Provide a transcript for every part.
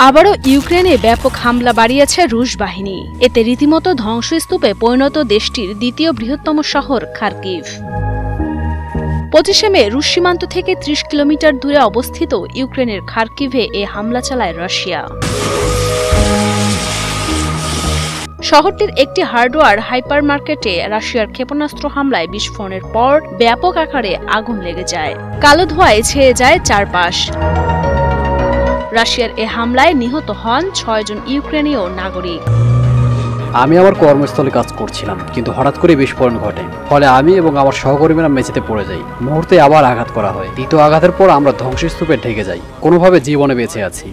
আবারও ইউক্রেনে ব্যাপক হামলা বাড়িয়েছে রুশ বাহিনী। এতে রীতিমতো ধ্বংসস্তূপে পরিণত দেশটির দ্বিতীয় বৃহত্তম শহর খার্কিভ। 25শে মে রুশ সীমান্ত থেকে 30 কিলোমিটার দূরে অবস্থিত ইউক্রেনের খার্কিভে এ হামলা চালায় রাশিয়া। শহরটির একটি হার্ডওয়্যার হাইপারমার্কেটে রাশিয়ার ক্ষেপণাস্ত্র হামলায় বিস্ফোরণের পর ব্যাপক আকারে আগুন লেগে যায়। কালো ধোঁয়ায় ছেয়ে যায় চারপাশ। রাশিয়ার এ হামলায় নিহত হন 6 জন ইউক্রেনীয় নাগরিক। আমি আমার কর্মস্থলে কাজ করছিলাম, কিন্তু হঠাৎ করে বিস্ফোরণ ঘটে। ফলে আমি এবং আমার সহকর্মীরা মেঝেতে পড়ে যাই। মুহূর্তে আবার আঘাত করা হয়। দ্বিতীয় আঘাতের পর আমরা ধ্বংসস্তূপে ঢেকে যাই। কোনোভাবে জীবনে বেঁচে আছি।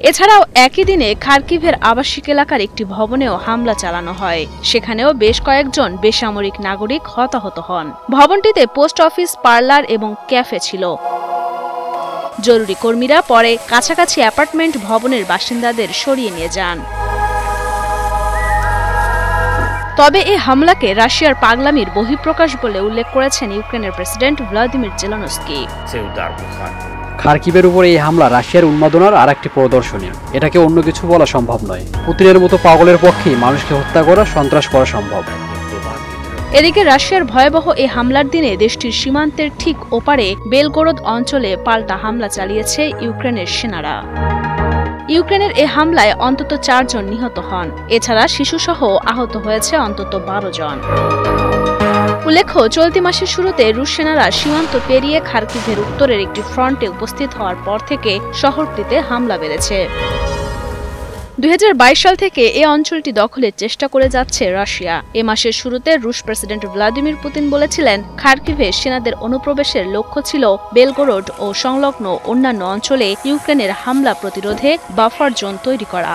এছাড়াও একই দিনে খার্কিভের আবাসিক এলাকার একটি ভবনেও হামলা চালানো হয়। সেখানেও বেশ কয়েকজন বেসামরিক নাগরিক হতাহত হন। ভবনটিতে পোস্ট অফিস, পার্লার এবং ক্যাফে ছিল। জরুরি কর্মীরা পরে কাছাকাছি অ্যাপার্টমেন্ট ভবনের বাসিন্দাদের সরিয়ে নিয়ে যান। তবে এই হামলাকে রাশিয়ার পাগলামির বহিঃপ্রকাশ বলে উল্লেখ করেছেন ইউক্রেনের প্রেসিডেন্ট ভ্লাদিমির জেলেনস্কি। খার্কিভের উপর এই হামলা রাশিয়ার উন্মাদনার আরেকটি প্রদর্শনী। এটাকে অন্য কিছু বলা সম্ভব নয়। পুতিনের মতো পাগলের পক্ষেই মানুষকে হত্যা করা, সন্ত্রাস করা সম্ভব। এদিকে রাশিয়ার ভয়াবহ এই হামলার দিনে দেশটির সীমান্তের ঠিক ওপারে বেলগোরদ অঞ্চলে পাল্টা হামলা চালিয়েছে ইউক্রেনের সেনারা। ইউক্রেনের এ হামলায় অন্তত 4 জন নিহত হন। এছাড়া শিশুসহ আহত হয়েছে অন্তত 12 জন। উল্লেখ্য, চলতি মাসের শুরুতে রুশ সেনারা সীমান্ত পেরিয়ে খার্কিভের উত্তরের একটি ফ্রন্টে উপস্থিত হওয়ার পর থেকে শহরটিতে হামলা বেড়েছে। 2022 সাল থেকে এ অঞ্চলটি দখলের চেষ্টা করে যাচ্ছে রাশিয়া। এ মাসের শুরুতে রুশ প্রেসিডেন্ট ভ্লাদিমির পুতিন বলেছিলেন, খার্কিভে সেনাদের অনুপ্রবেশের লক্ষ্য ছিল বেলগোরড ও সংলগ্ন অন্যান্য অঞ্চলে ইউক্রেনের হামলা প্রতিরোধে বাফার জোন তৈরি করা।